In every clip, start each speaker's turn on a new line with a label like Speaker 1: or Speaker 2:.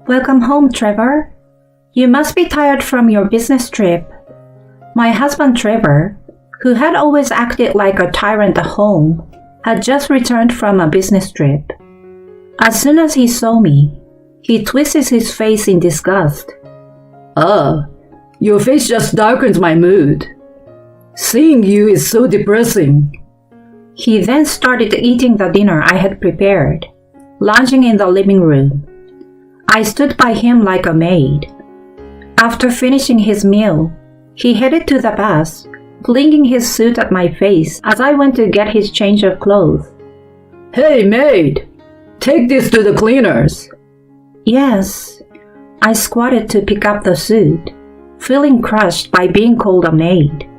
Speaker 1: Welcome home, Trevor. You must be tired from your business trip. My husband, Trevor, who had always acted like a tyrant at home, had just returned from a business trip. As soon as he saw me, he twisted his face in disgust.
Speaker 2: Your face just darkens my mood. Seeing you is so depressing.
Speaker 1: He then started eating the dinner I had prepared, lounging in the living room. I stood by him like a maid. After finishing his meal, he headed to the bath, flinging his suit at my face as I went to get his change of clothes.
Speaker 2: Hey, maid! Take this to the cleaners.
Speaker 1: Yes. I squatted to pick up the suit, feeling crushed by being called a maid.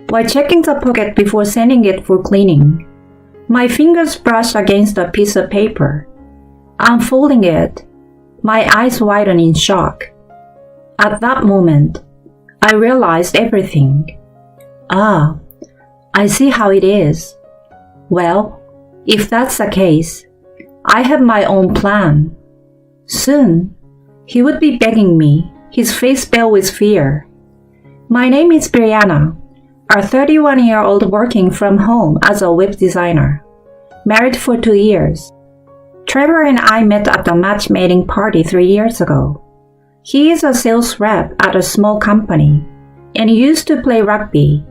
Speaker 1: While checking the pocket before sending it for cleaning, my fingers brushed against a piece of paper. Unfolding it, my eyes widened in shock. At that moment, I realized everything. I see how it is. Well, if that's the case, I have my own plan. Soon, he would be begging me, his face pale with fear. My name is Brianna, a 31-year-old working from home as a web designer, married for 2 years. Trevor and I met at a matchmaking party 3 years ago. He is a sales rep at a small company and used to play rugby.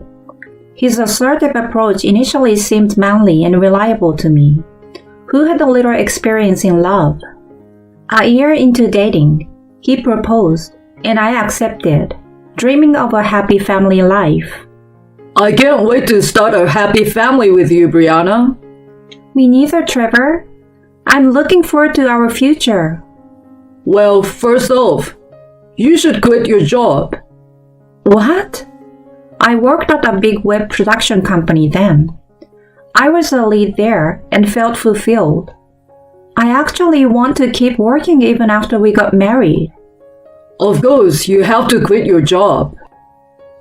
Speaker 1: His assertive approach initially seemed manly and reliable to me, who had a little experience in love. A year into dating, he proposed, and I accepted, dreaming of a happy family life.
Speaker 2: I can't wait to start a happy family with you, Brianna.
Speaker 1: Me neither, Trevor. I'm looking forward to our future.
Speaker 2: Well, first off, you should quit your job.
Speaker 1: What? I worked at a big web production company then. I was a lead there and felt fulfilled. I actually want to keep working even after we got married.
Speaker 2: Of course, you have to quit your job.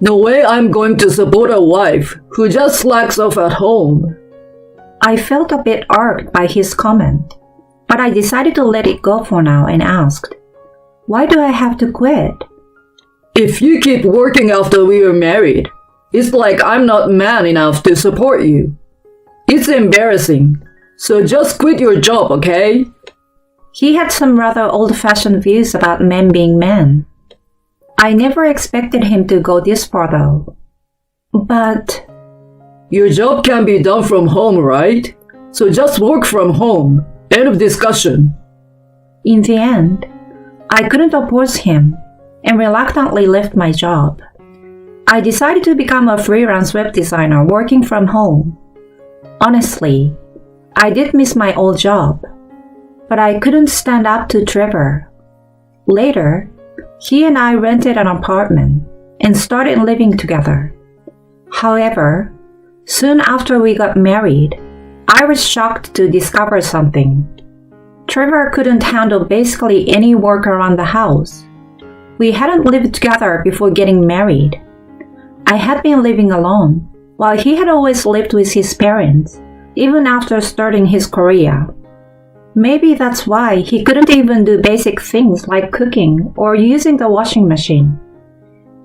Speaker 2: No way I'm going to support a wife who just slacks off at home.
Speaker 1: I felt a bit irked by his comment, but I decided to let it go for now and asked, why do I have to quit?
Speaker 2: If you keep working after we are married, it's like I'm not man enough to support you. It's embarrassing, so just quit your job, okay?
Speaker 1: He had some rather old-fashioned views about men being men. I never expected him to go this far though. But...
Speaker 2: Your job can be done from home, right? So just work from home. End of discussion.
Speaker 1: In the end, I couldn't oppose him and reluctantly left my job. I decided to become a freelance web designer working from home. Honestly, I did miss my old job, but I couldn't stand up to Trevor. Later, he and I rented an apartment and started living together. However, soon after we got married, I was shocked to discover something. Trevor couldn't handle basically any work around the house. We hadn't lived together before getting married. I had been living alone, while he had always lived with his parents, even after starting his career. Maybe that's why he couldn't even do basic things like cooking or using the washing machine.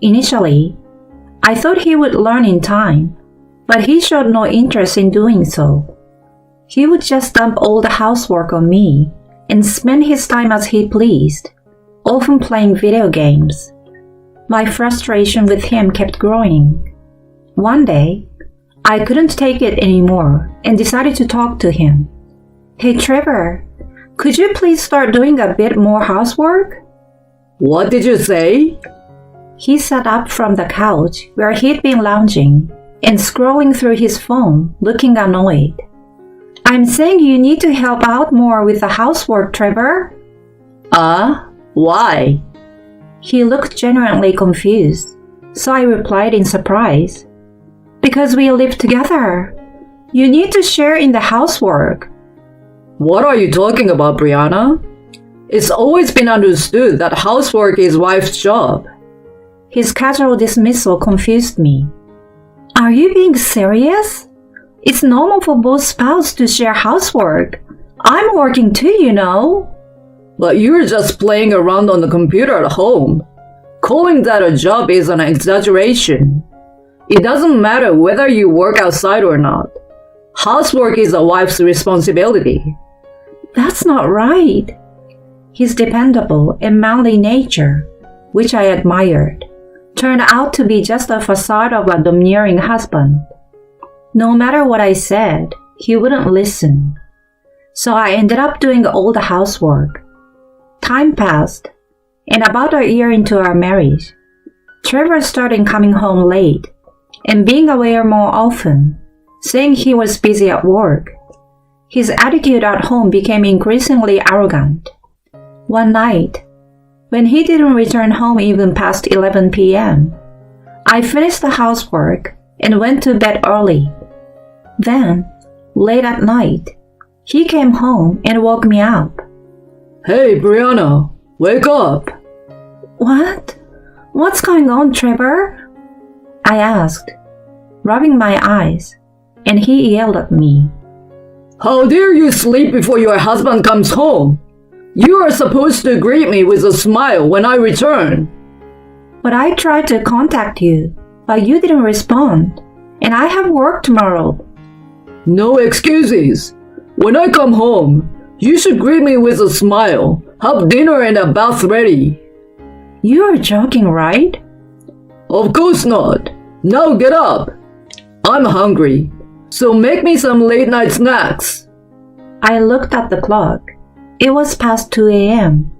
Speaker 1: Initially, I thought he would learn in time, but he showed no interest in doing so. He would just dump all the housework on me and spend his time as he pleased, often playing video games. My frustration with him kept growing. One day, I couldn't take it anymore and decided to talk to him. Hey Trevor, could you please start doing a bit more housework?
Speaker 2: What did you say?
Speaker 1: He sat up from the couch where he'd been lounging and scrolling through his phone, looking annoyed. I'm saying you need to help out more with the housework, Trevor.
Speaker 2: Why?
Speaker 1: He looked genuinely confused, so I replied in surprise. Because we live together. You need to share in the housework.
Speaker 2: What are you talking about, Brianna? It's always been understood that housework is wife's job.
Speaker 1: His casual dismissal confused me. Are you being serious? It's normal for both spouses to share housework. I'm working too, you know.
Speaker 2: But you're just playing around on the computer at home. Calling that a job is an exaggeration. It doesn't matter whether you work outside or not. Housework is a wife's responsibility.
Speaker 1: That's not right. His dependable and manly nature, which I admired, turned out to be just a facade of a domineering husband. No matter what I said, he wouldn't listen. So I ended up doing all the housework. Time passed, and about a year into our marriage, Trevor started coming home late and being away more often, saying he was busy at work. His attitude at home became increasingly arrogant. One night, when he didn't return home even past 11 p.m., I finished the housework and went to bed early. Then, late at night, he came home and woke me up.
Speaker 2: Hey, Brianna, wake up.
Speaker 1: What? What's going on, Trevor? I asked, rubbing my eyes, and he yelled at me.
Speaker 2: How dare you sleep before your husband comes home? You are supposed to greet me with a smile when I return.
Speaker 1: But I tried to contact you, but you didn't respond, and I have work tomorrow.
Speaker 2: No excuses. When I come home, you should greet me with a smile, have dinner and a bath ready.
Speaker 1: You are joking, right?
Speaker 2: Of course not. Now get up. I'm hungry, so make me some late night snacks.
Speaker 1: I looked at the clock. It was past 2 a.m.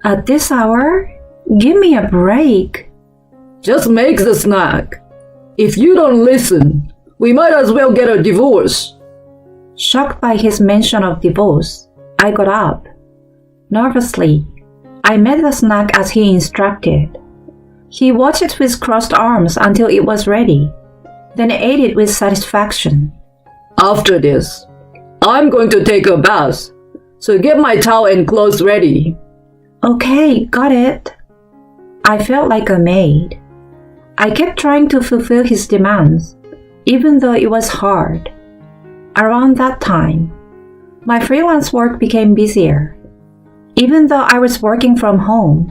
Speaker 1: At this hour? Give me a break.
Speaker 2: Just make the snack. If you don't listen, we might as well get a divorce.
Speaker 1: Shocked by his mention of divorce, I got up. Nervously, I made the snack as he instructed. He watched it with crossed arms until it was ready, then ate it with satisfaction.
Speaker 2: After this, I'm going to take a bath, so get my towel and clothes ready.
Speaker 1: Okay, got it. I felt like a maid. I kept trying to fulfill his demands, even though it was hard. Around that time, my freelance work became busier. Even though I was working from home,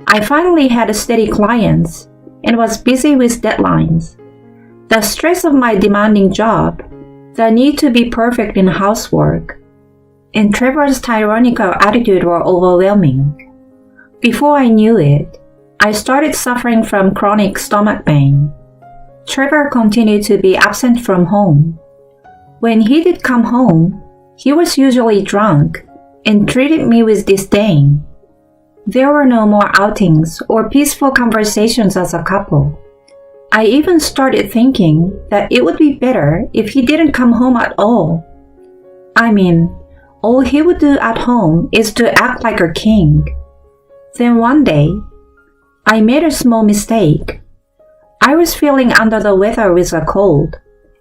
Speaker 1: I finally had steady clients and was busy with deadlines. The stress of my demanding job, the need to be perfect in housework, and Trevor's tyrannical attitude were overwhelming. Before I knew it, I started suffering from chronic stomach pain. Trevor continued to be absent from home. When he did come home, he was usually drunk and treated me with disdain. There were no more outings or peaceful conversations as a couple. I even started thinking that it would be better if he didn't come home at all. I mean, all he would do at home is to act like a king. Then one day, I made a small mistake. I was feeling under the weather with a cold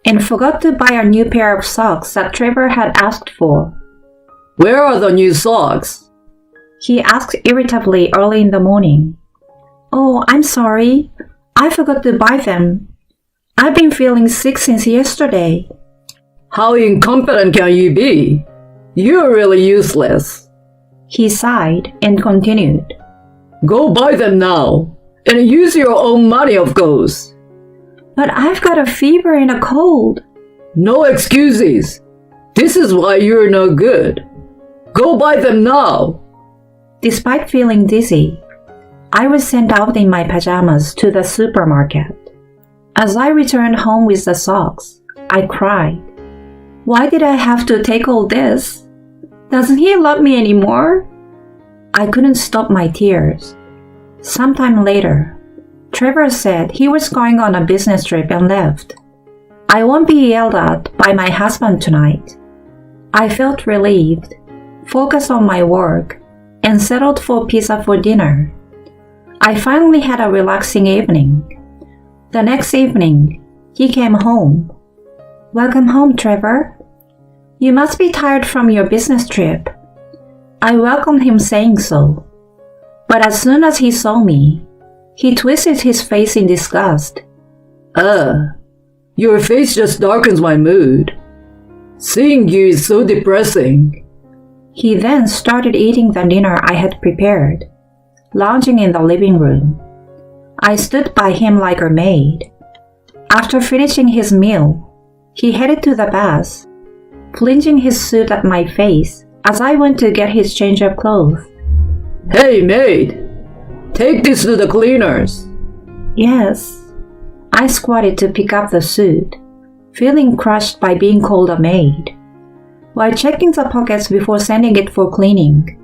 Speaker 1: and forgot to buy a new pair of socks that Trevor had asked for.
Speaker 2: Where are the new socks?
Speaker 1: He asked irritably early in the morning. Oh, I'm sorry. I forgot to buy them. I've been feeling sick since yesterday.
Speaker 2: How incompetent can you be? You're really useless.
Speaker 1: He sighed and continued.
Speaker 2: Go buy them now, and use your own money, of course.
Speaker 1: But I've got a fever and a cold.
Speaker 2: No excuses. This is why you're no good. Go buy them now.
Speaker 1: Despite feeling dizzy, I was sent out in my pajamas to the supermarket. As I returned home with the socks, I cried. Why did I have to take all this? Doesn't he love me anymore? I couldn't stop my tears. Sometime later, Trevor said he was going on a business trip and left. I won't be yelled at by my husband tonight. I felt relieved, focused on my work, and settled for pizza for dinner. I finally had a relaxing evening. The next evening, he came home. Welcome home, Trevor. You must be tired from your business trip. I welcomed him saying so. But as soon as he saw me, he twisted his face in disgust.
Speaker 2: Your face just darkens my mood. Seeing you is so depressing.
Speaker 1: He then started eating the dinner I had prepared, lounging in the living room. I stood by him like a maid. After finishing his meal, he headed to the bath, flinging his suit at my face as I went to get his change of clothes.
Speaker 2: Hey, maid! Take this to the cleaners.
Speaker 1: Yes. I squatted to pick up the suit, feeling crushed by being called a maid. While checking the pockets before sending it for cleaning,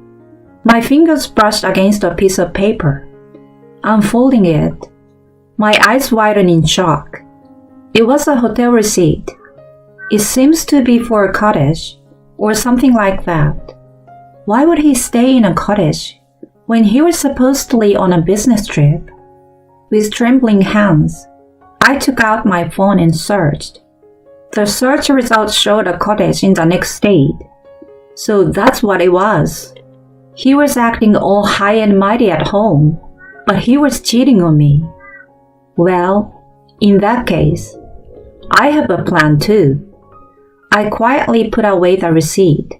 Speaker 1: my fingers brushed against a piece of paper. Unfolding it, my eyes widened in shock. It was a hotel receipt. It seems to be for a cottage, or something like that. Why would he stay in a cottage when he was supposedly on a business trip? With trembling hands, I took out my phone and searched. The search results showed a cottage in the next state. So that's what it was. He was acting all high and mighty at home, but he was cheating on me. Well, in that case, I have a plan too. I quietly put away the receipt.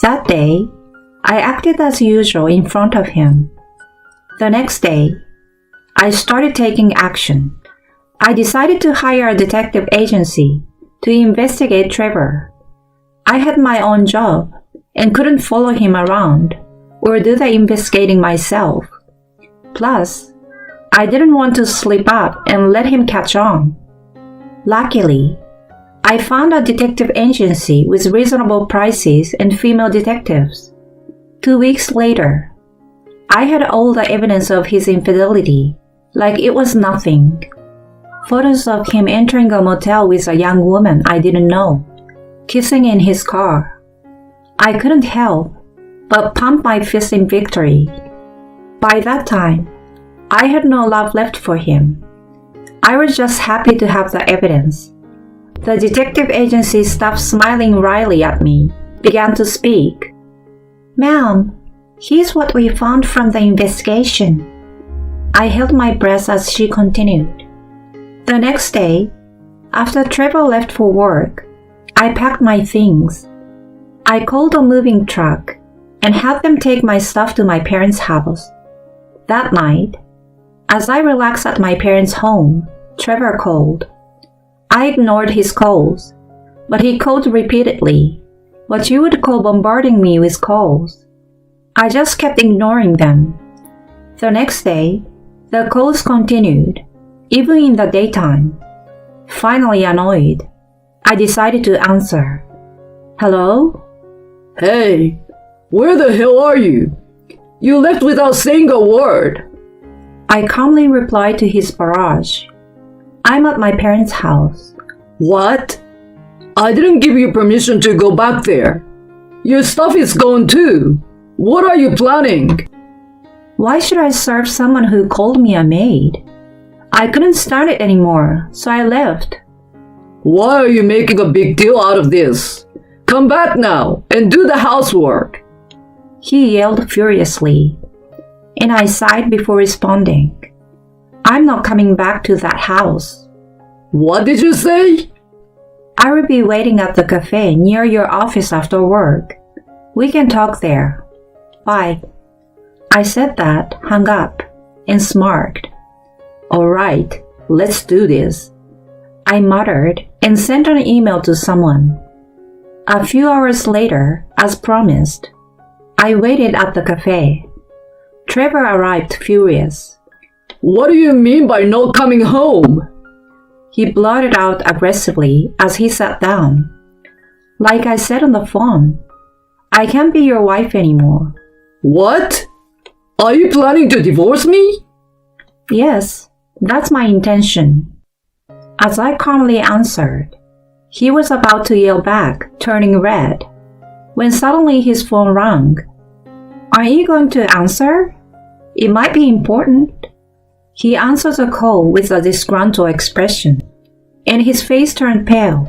Speaker 1: That day, I acted as usual in front of him. The next day, I started taking action. I decided to hire a detective agency to investigate Trevor. I had my own job and couldn't follow him around or do the investigating myself. Plus, I didn't want to slip up and let him catch on. Luckily, I found a detective agency with reasonable prices and female detectives. 2 weeks later, I had all the evidence of his infidelity, like it was nothing. Photos of him entering a motel with a young woman I didn't know, kissing in his car. I couldn't help but pump my fist in victory. By that time, I had no love left for him. I was just happy to have the evidence. The detective agency stopped smiling wryly at me, began to speak. Ma'am, here's what we found from the investigation. I held my breath as she continued. The next day, after Trevor left for work, I packed my things. I called a moving truck and had them take my stuff to my parents' house. That night, as I relaxed at my parents' home, Trevor called. I ignored his calls, but he called repeatedly, what you would call bombarding me with calls. I just kept ignoring them. The next day, the calls continued, even in the daytime. Finally annoyed, I decided to answer. Hello?
Speaker 2: Hey, where the hell are you? You left without saying a word.
Speaker 1: I calmly replied to his barrage. I'm at my parents' house.
Speaker 2: What? I didn't give you permission to go back there. Your stuff is gone too. What are you planning?
Speaker 1: Why should I serve someone who called me a maid? I couldn't stand it anymore, so I left.
Speaker 2: Why are you making a big deal out of this? Come back now and do the housework.
Speaker 1: He yelled furiously, and I sighed before responding. I'm not coming back to that house.
Speaker 2: What did you say?
Speaker 1: I will be waiting at the cafe near your office after work. We can talk there. Bye. I said that, hung up, and smirked. All right, let's do this. I muttered and sent an email to someone. A few hours later, as promised, I waited at the cafe. Trevor arrived furious.
Speaker 2: What do you mean by not coming home?
Speaker 1: He blurted out aggressively as he sat down. Like I said on the phone, I can't be your wife anymore.
Speaker 2: What? Are you planning to divorce me?
Speaker 1: Yes, that's my intention. As I calmly answered, he was about to yell back, turning red, when suddenly his phone rang. Are you going to answer? It might be important. He answered the call with a disgruntled expression, and his face turned pale.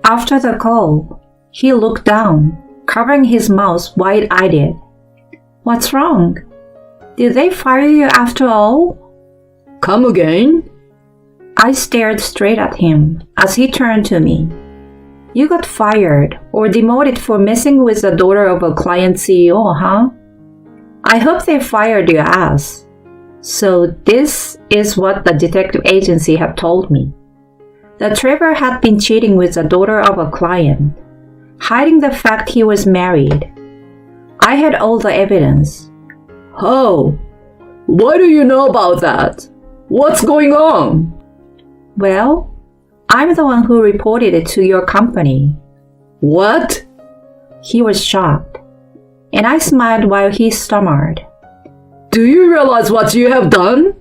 Speaker 1: After the call, he looked down, covering his mouth wide-eyed. What's wrong? Did they fire you after all?
Speaker 2: Come again?
Speaker 1: I stared straight at him as he turned to me. You got fired or demoted for messing with the daughter of a client CEO, huh? I hope they fired your ass. So this is what the detective agency had told me. That Trevor had been cheating with the daughter of a client, hiding the fact he was married. I had all the evidence.
Speaker 2: Oh, what do you know about that? What's going on?
Speaker 1: Well, I'm the one who reported it to your company.
Speaker 2: What?
Speaker 1: He was shocked, and I smiled while he stammered.
Speaker 2: Do you realize what you have done?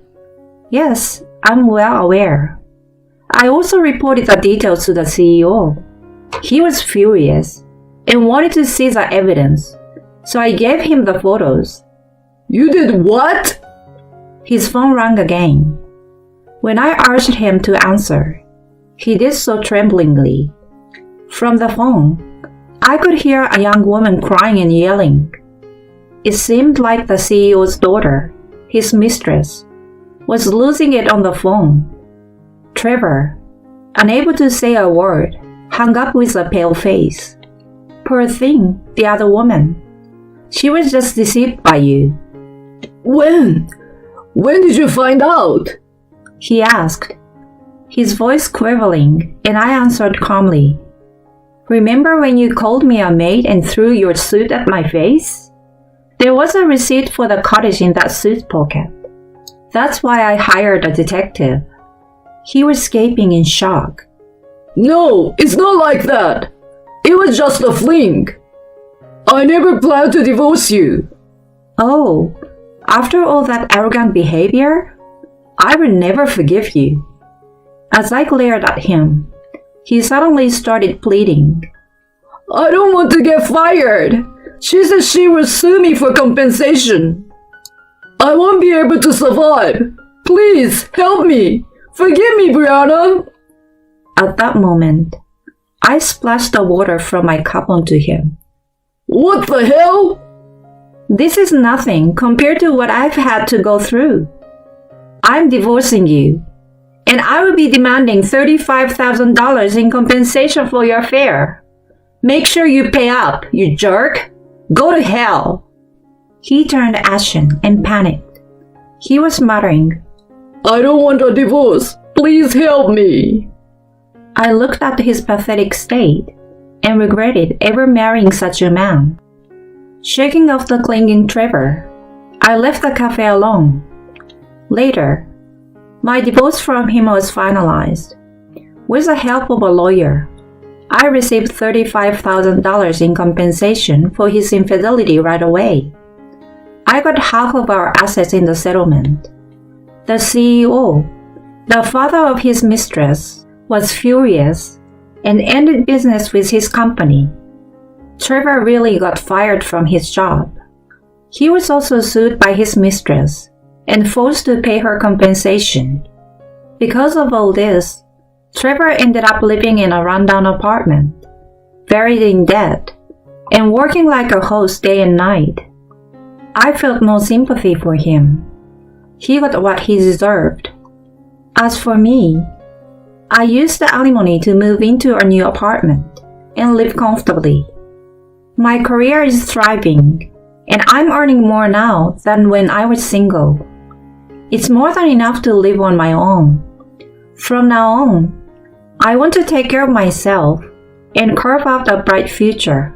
Speaker 1: Yes, I'm well aware. I also reported the details to the CEO. He was furious and wanted to see the evidence, so I gave him the photos.
Speaker 2: You did what?
Speaker 1: His phone rang again. When I urged him to answer, he did so tremblingly. From the phone, I could hear a young woman crying and yelling. It seemed like the CEO's daughter, his mistress, was losing it on the phone. Trevor, unable to say a word, hung up with a pale face. Poor thing, the other woman. She was just deceived by you.
Speaker 2: When? When did you find out?
Speaker 1: He asked, his voice quivering, and I answered calmly. Remember when you called me a maid and threw your suit at my face? There was a receipt for the cottage in that suit pocket. That's why I hired a detective. He was gaping in shock.
Speaker 2: No, it's not like that. It was just a fling. I never planned to divorce you.
Speaker 1: Oh, after all that arrogant behavior? I will never forgive you. As I glared at him, he suddenly started pleading.
Speaker 2: I don't want to get fired. She said she will sue me for compensation. I won't be able to survive. Please, help me. Forgive me, Brianna.
Speaker 1: At that moment, I splashed the water from my cup onto him.
Speaker 2: What the hell?
Speaker 1: This is nothing compared to what I've had to go through. I'm divorcing you, and I will be demanding $35,000 in compensation for your affair. Make sure you pay up, you jerk. Go to hell. He turned ashen and panicked. He was muttering,
Speaker 2: I don't want a divorce. Please help me.
Speaker 1: I looked at his pathetic state and regretted ever marrying such a man. Shaking off the clinging Trevor, I left the cafe alone. Later, my divorce from him was finalized. With the help of a lawyer, I received $35,000 in compensation for his infidelity right away. I got half of our assets in the settlement. The CEO, the father of his mistress, was furious and ended business with his company. Trevor really got fired from his job. He was also sued by his mistress and forced to pay her compensation. Because of all this, Trevor ended up living in a rundown apartment, buried in debt, and working like a host day and night. I felt no sympathy for him. He got what he deserved. As for me, I used the alimony to move into a new apartment and live comfortably. My career is thriving, and I'm earning more now than when I was single. It's more than enough to live on my own. From now on, I want to take care of myself and carve out a bright future.